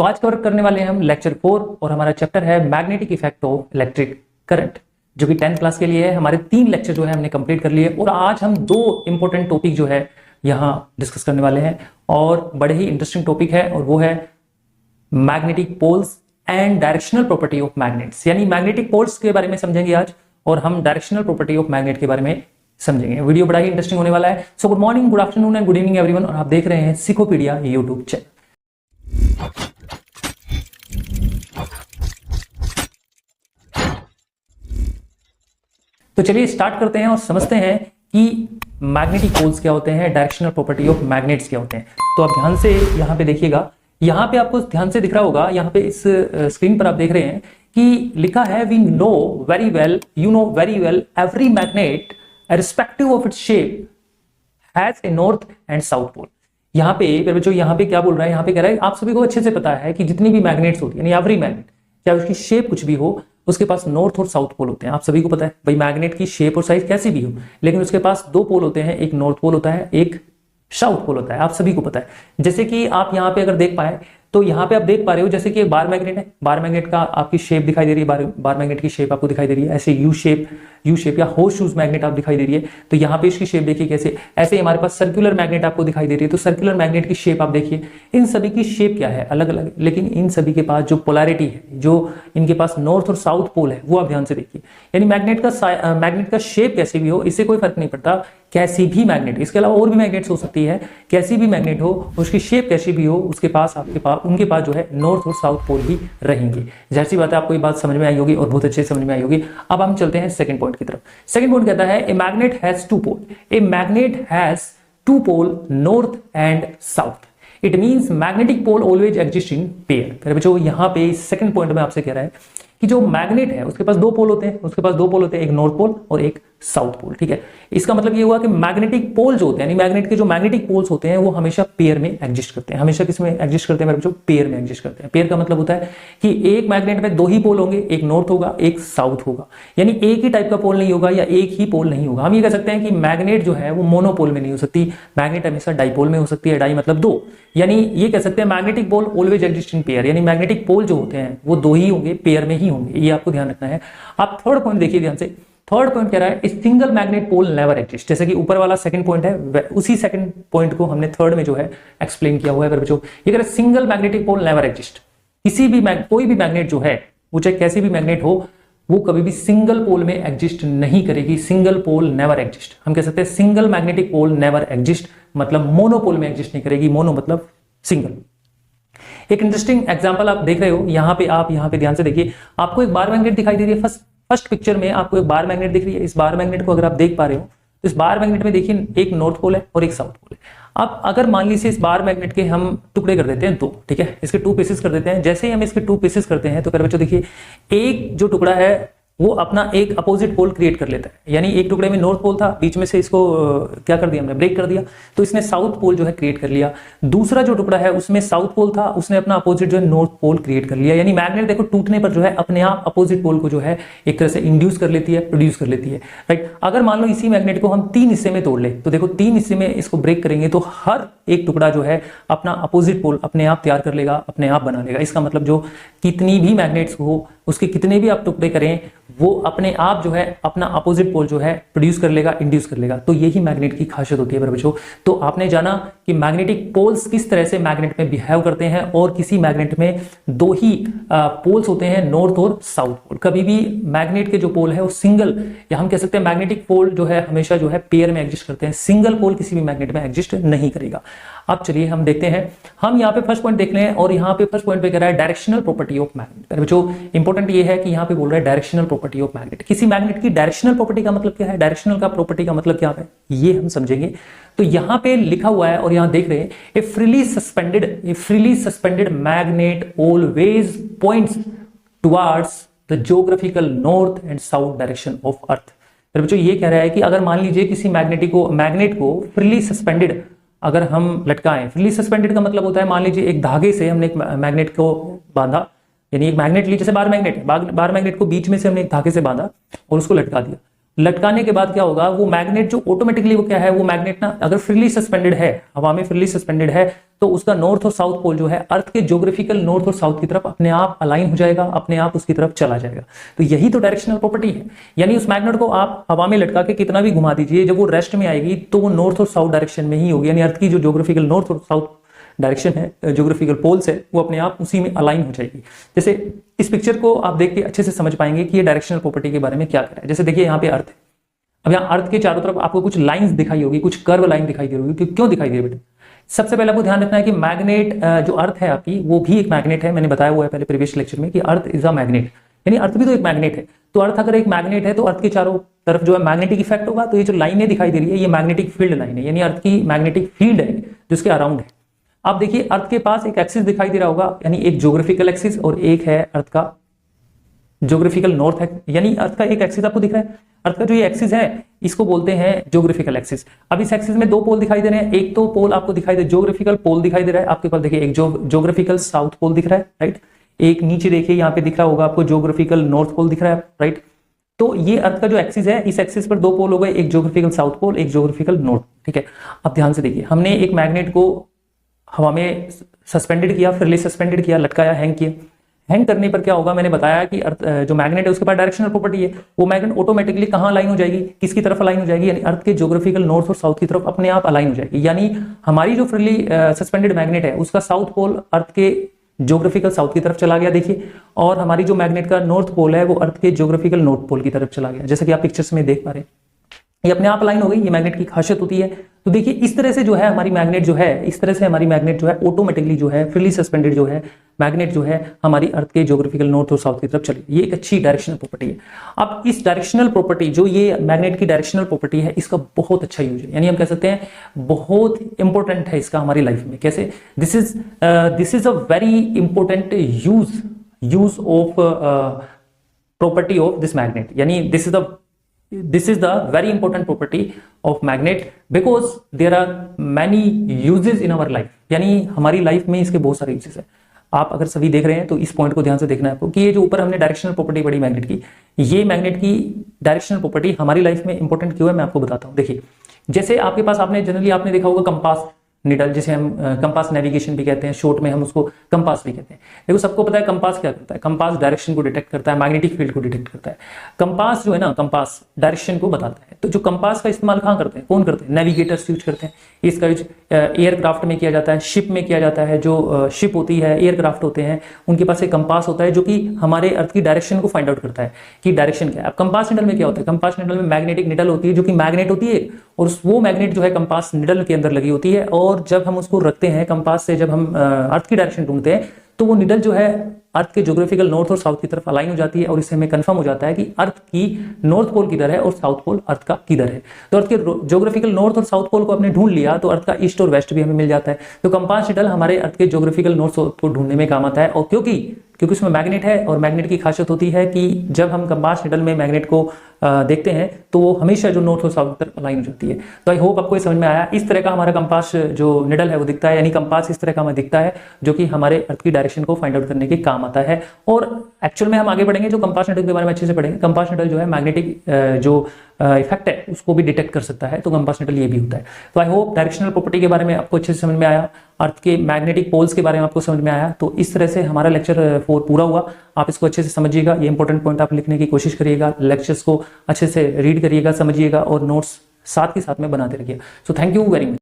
तो आज कवर करने वाले हैं हम लेक्चर 4 और हमारा चैप्टर है magnetic effect of electric current, जो कि 10th क्लास के लिए है। हमारे 3 लेक्चर जो है हमने कंप्लीट कर लिए और आज हम 2 इंपॉर्टेंट टॉपिक जो है यहाँ डिस्कस करने वाले हैं और बड़े ही इंटरेस्टिंग टॉपिक है, और वो है magnetic poles and directional property of magnets. यानी मैग्नेटिक पोल्स के बारे में समझेंगे आज और हम डायरेक्शनल प्रॉपर्टी ऑफ मैग्नेट के बारे में समझेंगे। वीडियो बड़ा ही इंटरेस्टिंग होने वाला है। So good morning, good afternoon and good evening everyone, और आप देख रहे हैं सिकोपीडिया यूट्यूब चैनल। तो चलिए स्टार्ट करते हैं और समझते हैं कि मैग्नेटिक पोल्स क्या होते हैं, डायरेक्शनल प्रॉपर्टी ऑफ मैग्नेट्स क्या होते हैं। तो आप ध्यान से यहाँ पे देखिएगा, यहाँ पे आपको ध्यान से दिख रहा होगा, यहाँ पे इस स्क्रीन पर आप देख रहे हैं कि लिखा है we know very well, you know very well every magnet respective of its shape has a north and south pole. यहाँ पे बच्चों, यहाँ पे क्या बोल रहा है, यहाँ पे कह रहा है आप सभी को अच्छे से पता है कि जितनी भी मैग्नेट्स होती है, यानी एवरी मैग्नेट, चाहे उसकी शेप कुछ भी हो, उसके पास नॉर्थ और साउथ पोल होते हैं। आप सभी को पता है भाई, मैग्नेट की शेप और साइज कैसी भी हो, लेकिन उसके पास 2 पोल होते हैं, एक नॉर्थ पोल होता है, एक साउथ पोल होता है। आप सभी को पता है। जैसे कि आप यहाँ पे अगर देख पाए तो यहाँ पे आप देख पा रहे हो जैसे कि एक बार मैग्नेट है, बार मैग्नेट का आपकी शेप दिखाई दे रही है, बार मैग्नेट की शेप आपको दिखाई दे रही है ऐसे यू शेप या होर्स शूज मैग्नेट आप दिखाई दे रही है। तो यहाँ पे इसकी शेप देखिए कैसे, ऐसे हमारे पास सर्कुलर मैग्नेट आपको दिखाई दे रही है। तो सर्कुलर मैग्नेट की शेप आप देखिए, इन सभी की शेप क्या है, अलग अलग, लेकिन इन सभी के पास जो पोलैरिटी है, जो इनके पास नॉर्थ और साउथ पोल है, वो आप ध्यान से देखिए। यानी मैग्नेट का शेप कैसे भी हो, इससे कोई फर्क नहीं पड़ता, कैसी भी मैग्नेट, इसके अलावा और भी मैग्नेट्स हो सकती है, कैसी भी मैग्नेट हो, उसकी शेप कैसी भी हो, उसके पास उनके पास जो है नॉर्थ और साउथ पोल ही रहेंगे। जाहिर सी बात है, आपको ये बात समझ में आई होगी और बहुत अच्छे से समझ में आई होगी। अब हम चलते हैं सेकंड पॉइंट की तरफ। सेकंड पॉइंट कहता है a magnet has 2 pole, a magnet has 2 pole north and south, it means magnetic pole always exist in pair. बच्चों यहाँ पे सेकंड पॉइंट में आपसे कह रहा है कि जो मैग्नेट है उसके पास 2 पोल होते हैं, उसके पास 2 पोल होते हैं, एक नॉर्थ पोल और एक साउथ पोल। ठीक है, इसका मतलब ये हुआ कि मैग्नेटिक पोल जो होते हैं, यानी मैग्नेट के जो मैग्नेटिक पोल्स होते हैं वो हमेशा पेयर में एग्जिस्ट करते हैं। हमेशा किस में एग्जिस्ट करते हैं मेरे बच्चों? पेयर में एग्जिस्ट करते हैं। पेयर का मतलब होता है कि एक मैग्नेट में 2 ही पोल होंगे, एक नॉर्थ होगा, एक साउथ होगा। यानी एक ही टाइप का पोल नहीं होगा या एक ही पोल नहीं होगा। हम ये कह सकते हैं कि मैग्नेट जो है वो मोनोपोल में नहीं हो सकती, मैग्नेट हमेशा डाइपोल में हो सकती है। डाई मतलब 2, यानी ये कह सकते हैं magnetic pole always exist in pair, यानी मैग्नेटिक पोल जो होते हैं वो 2 ही होंगे, पेयर में ही होंगे। ये आपको ध्यान रखना है। आप थर्ड पॉइंट देखिए ध्यान से। थर्ड पॉइंट कह रहा है सिंगल मैग्नेट पोल नेवर एग्जिस्ट। जैसे कि ऊपर वाला सेकंड पॉइंट है, उसी सेकंड पॉइंट को हमने थर्ड में जो है एक्सप्लेन किया हुआ है बच्चों। ये कह रहा है single magnetic pole never exist. किसी भी कोई भी मैग्नेट जो है, वो चाहे कैसी भी मैग्नेट हो, वो कभी भी सिंगल पोल में एग्जिस्ट नहीं करेगी। Single pole never exist. हम कह सकते हैं single magnetic pole never exist, मतलब मोनोपोल में एग्जिस्ट नहीं करेगी। मोनो मतलब सिंगल। एक इंटरेस्टिंग एग्जांपल आप देख रहे हो यहाँ पे, आप यहाँ पे ध्यान से देखिए, आपको एक बार मैग्नेट दिखाई दे रही है। फर्स्ट पिक्चर में आपको एक बार मैग्नेट दिख रही है। इस बार मैग्नेट को अगर आप देख पा रहे हो तो इस बार मैग्नेट में देखिए एक नॉर्थ पोल है और एक साउथ पोल है। अब अगर मान लीजिए इस बार मैग्नेट के हम टुकड़े कर देते हैं 2, ठीक है, इसके 2 पीसेस कर देते हैं। जैसे ही हम इसके 2 पीसेस करते हैं तो फिर बच्चों देखिए, एक जो टुकड़ा है वो अपना एक अपोजिट पोल क्रिएट कर लेता है। यानी एक टुकड़े में नॉर्थ पोल था, बीच में से इसको क्या कर दिया हमने, ब्रेक कर दिया, तो इसने साउथ पोल जो है क्रिएट कर लिया। दूसरा जो टुकड़ा है उसमें साउथ पोल था, उसने अपना अपोजिट जो है नॉर्थ पोल क्रिएट कर लिया। यानी मैग्नेट देखो टूटने पर जो है अपने आप अपोजिट पोल को जो है एक तरह से इंड्यूस कर लेती है, प्रोड्यूस कर लेती है, राइट। अगर मान लो इसी मैग्नेट को हम 3 हिस्से में तोड़ ले तो देखो 3 हिस्से में इसको ब्रेक करेंगे तो हर एक टुकड़ा जो है अपना अपोजिट पोल अपने आप तैयार कर लेगा, अपने आप बना लेगा। इसका मतलब जो कितनी भी मैग्नेट्स हो, उसके कितने भी आप टुकड़े करें, वो अपने आप जो है अपना अपोजिट पोल जो है प्रोड्यूस कर लेगा, इंड्यूस कर लेगा। तो यही मैग्नेट की खासियत होती है बच्चों। तो आपने जाना कि मैग्नेटिक पोल्स किस तरह से मैग्नेट में बिहेव करते हैं, और किसी मैग्नेट में 2 ही पोल्स होते हैं, नॉर्थ और साउथ पोल। कभी भी मैग्नेट के जो पोल है वो सिंगल, या हम कह सकते हैं मैग्नेटिक पोल जो है हमेशा जो है पेयर में एग्जिस्ट करते हैं। सिंगल पोल किसी भी मैग्नेट में एग्जिस्ट नहीं करेगा। अब चलिए हम देखते हैं, हम यहाँ पे फर्स्ट पॉइंट देख लें, और यहाँ पे फर्स्ट पॉइंट पे कह रहा है डायरेक्शनल प्रॉपर्टी ऑफ मैग्नेट। बच्चों इंपॉर्टेंट ये है कि यहाँ पे बोल रहा है डायरेक्शनल प्रॉपर्टी ऑफ मैग्नेट। किसी मैग्नेट की डायरेक्शनल प्रॉपर्टी का मतलब क्या है, डायरेक्शनल का प्रॉपर्टी का मतलब क्या है, ये हम समझेंगे। तो यहाँ पे लिखा हुआ है और यहाँ देख रहे हैं, ए freely suspended magnet always points towards the geographical north and south direction of earth. बच्चों ये कह रहा है कि अगर मान लीजिए किसी मैग्नेट को फ्रीली सस्पेंडेड अगर हम लटकाएं, फ्रीली सस्पेंडेड का मतलब होता है, मान लीजिए एक धागे से हमने एक मैग्नेट को बांधा, यानी एक मैग्नेट ली, जैसे बार मैग्नेट है, बार मैग्नेट को बीच में से हमने एक धागे से बांधा और उसको लटका दिया। लटकाने के बाद क्या होगा, वो मैग्नेट जो ऑटोमेटिकली वो क्या है, वो मैग्नेट ना अगर फ्रीली सस्पेंडेड है, हवा में फ्रीली सस्पेंडेड है, तो उसका नॉर्थ और साउथ पोल जो है अर्थ के ज्योग्राफिकल नॉर्थ और साउथ की तरफ अपने आप अलाइन हो जाएगा, अपने आप उसकी तरफ चला जाएगा। तो यही तो डायरेक्शनल प्रॉपर्टी है। यानी उस मैग्नेट को आप हवा में लटका के कितना भी घुमा दीजिए, जब वो रेस्ट में आएगी तो वो नॉर्थ और साउथ डायरेक्शन में ही होगी। यानी अर्थ की जो ज्योग्राफिकल नॉर्थ और साउथ डायरेक्शन है, ज्योग्राफिकल पोल्स है, वो अपने आप उसी में अलाइन हो जाएगी। जैसे इस पिक्चर को आप देख के अच्छे से समझ पाएंगे कि ये डायरेक्शनल प्रॉपर्टी के बारे में क्या कह रहा है। जैसे देखिए यहाँ पे अर्थ है, अब यहाँ अर्थ के चारों तरफ आपको कुछ लाइंस दिखाई होगी, कुछ कर्व लाइन दिखाई दे रही होगी। क्यों दिखाई दे रही है बेटा? सबसे पहले आपको ध्यान रखना है कि मैग्नेट जो अर्थ है आपकी, वो भी एक मैग्नेट है। मैंने बताया हुआ है पहले प्रीवियस लेक्चर में कि अर्थ इज अ मैग्नेट, यानी अर्थ भी तो एक मैग्नेट है। तो अर्थ अगर एक मैग्नेट है तो अर्थ के चारों तरफ जो है मैग्नेटिक इफेक्ट होगा। तो ये जो लाइनें दिखाई दे रही है ये मैग्नेटिक फील्ड लाइन है, यानी अर्थ की मैग्नेटिक फील्ड है जिसके अराउंड है। आप देखिए अर्थ के पास एक एक्सिस दिखाई दे रहा होगा, यानी एक ज्योग्राफिकल एक्सिस और एक है अर्थ का ज्योग्राफिकल नॉर्थ है, यानी अर्थ का एक एक्सिस आपको दिख रहा है। अर्थ का जो ये एक्सिस है इसको बोलते हैं ज्योग्राफिकल एक्सिस। अब इस एक्सिस में दो पोल दिखाई दे रहे हैं। एक तो पोल आपको दिखाई दे, ज्योग्राफिकल पोल दिखाई दे रहा है आपके पास। देखिए एक ज्योग्राफिकल साउथ पोल दिख रहा है, राइट। एक नीचे देखिए यहाँ पे दिख रहा होगा आपको ज्योग्राफिकल नॉर्थ पोल दिख रहा है, राइट। तो ये अर्थ का जो एक्सिस है, इस एक्सिस पर दो पोल हो गए, एक ज्योग्राफिकल साउथ पोल, एक ज्योग्राफिकल नॉर्थ, ठीक है। अब ध्यान से देखिए, हमने एक मैग्नेट को हवा में सस्पेंडेड किया, फ्रीली सस्पेंडेड किया, लटकाया, हैंग किया। हैंग करने पर क्या होगा, मैंने बताया कि अर्थ जो मैग्नेट है उसके पास डायरेक्शनल प्रॉपर्टी है। वो मैग्नेट ऑटोमेटिकली कहाँ अलाइन हो जाएगी, किसकी तरफ अलाइन हो जाएगी, यानी अर्थ के ज्योग्राफिकल नॉर्थ और साउथ की तरफ अपने आप अलाइन हो जाएगी। यानी हमारी जो फ्रीली सस्पेंडेड मैग्नेट है उसका साउथ पोल अर्थ के ज्योग्राफिकल साउथ की तरफ चला गया, देखिए। और हमारी जो मैग्नेट का नॉर्थ पोल है वो अर्थ के ज्योग्राफिकल नॉर्थ पोल की तरफ चला गया, जैसा कि आप पिक्चर्स में देख पा रहे हैं। ये अपने आप अलाइन हो गई, ये मैग्नेट की खासियत होती है। तो देखिए इस तरह से जो है हमारी मैग्नेट जो है, इस तरह से हमारी मैग्नेट जो है ऑटोमेटिकली जो है फ्रीली सस्पेंडेड जो है मैग्नेट जो है हमारी अर्थ के ज्योग्राफिकल नॉर्थ और साउथ की तरफ चली। ये एक अच्छी डायरेक्शनल प्रॉपर्टी है। अब इस डायरेक्शनल प्रॉपर्टी जो ये मैग्नेट की डायरेक्शनल प्रॉपर्टी है, इसका बहुत अच्छा यूज है, यानी हम कह सकते हैं बहुत इंपॉर्टेंट है इसका हमारी लाइफ में। कैसे? This is a very important use of property of this magnet, यानी this is the very important property of magnet because there are many uses in our life, यानी हमारी लाइफ में इसके बहुत सारे यूजेस है। आप अगर सभी देख रहे हैं तो इस पॉइंट को ध्यान से देखना है आपको कि ये जो ऊपर हमने डायरेक्शनल प्रॉपर्टी पढ़ी मैग्नेट की, ये मैग्नेट की डायरेक्शनल प्रॉपर्टी हमारी लाइफ में इंपॉर्टेंट क्यों है मैं आपको बताता हूँ। देखिए जैसे आपके पास आपने जनरली आपने देखा होगा कंपास निडल, जिसे हम कंपास नेविगेशन भी कहते हैं, शॉर्ट में हम उसको कंपास भी कहते हैं। देखो सबको पता है कंपास क्या करता है, कंपास डायरेक्शन को डिटेक्ट करता है, मैग्नेटिक फील्ड को डिटेक्ट करता है। कंपास जो है ना, कंपास डायरेक्शन को बताता है। तो जो कंपास का इस्तेमाल कहाँ करते हैं, कौन करते हैं? नेविगेटर्स यूज करते हैं। इसका यूज एयरक्राफ्ट में किया जाता है, शिप में किया जाता है। जो शिप होती है, एयरक्राफ्ट होते हैं, उनके पास एक कंपास होता है जो कि हमारे अर्थ की डायरेक्शन को फाइंड आउट करता है कि डायरेक्शन क्या है। अब कंपास निडल में क्या होता है, कंपास निडल में मैग्नेटिक निडल होती है जो कि मैग्नेट होती है, और वो मैग्नेट जो है कंपास निडल के अंदर लगी होती है। और जब हम उसको रखते हैं कंपास से, जब हम अर्थ की डायरेक्शन ढूंढते हैं, तो वो निडल जो है अर्थ के ज्योग्राफिकल नॉर्थ और साउथ की तरफ अलाइन हो जाती है, और इससे हमें कंफर्म हो जाता है कि अर्थ की नॉर्थ पोल किधर है और साउथ पोल अर्थ का किधर है। तो अर्थ के ज्योग्राफिकल नॉर्थ और साउथ पोल को हमने ढूंढ लिया तो अर्थ का ईस्ट और वेस्ट भी हमें मिल जाता है। तो कंपास निडल हमारे अर्थ के ज्योग्राफिकल नॉर्थ साउथ को ढूंढने में काम आता है। और क्योंकि उसमें मैग्नेट है, और मैग्नेट की खासियत होती है कि जब हम कंपास निडल में मैग्नेट को देखते हैं तो वो हमेशा जो नॉर्थ और साउथ की तरफ अलाइन हो जाती है। तो आई होप आपको ये समझ में आया। इस तरह का हमारा कंपास जो निडल है वो दिखता है, यानी कंपास इस तरह का हमें दिखता है जो कि हमारे अर्थ की डायरेक्शन को फाइंड आउट करने के काम आता है। और एक्चुअल में हम आगे बढ़ेंगे, जो कंपास निडल के बारे में अच्छे से पढ़ेंगे। कंपास निडल जो है मैग्नेटिक जो इफेक्ट है उसको भी डिटेक्ट कर सकता है, तो कंपास निडल ये भी होता है। तो आई होप डायरेक्शनल प्रॉपर्टी के बारे में आपको अच्छे से समझ में आया, अर्थ के मैग्नेटिक पोल्स के बारे में आपको समझ में आया। तो इस तरह से हमारा लेक्चर 4 पूरा हुआ। आप इसको अच्छे से समझिएगा, ये इंपॉर्टेंट पॉइंट आप लिखने की कोशिश करिएगा, लेक्चर्स को अच्छे से रीड करिएगा, समझिएगा, और नोट्स साथ के साथ में बनाते रहिए। So thank you very much.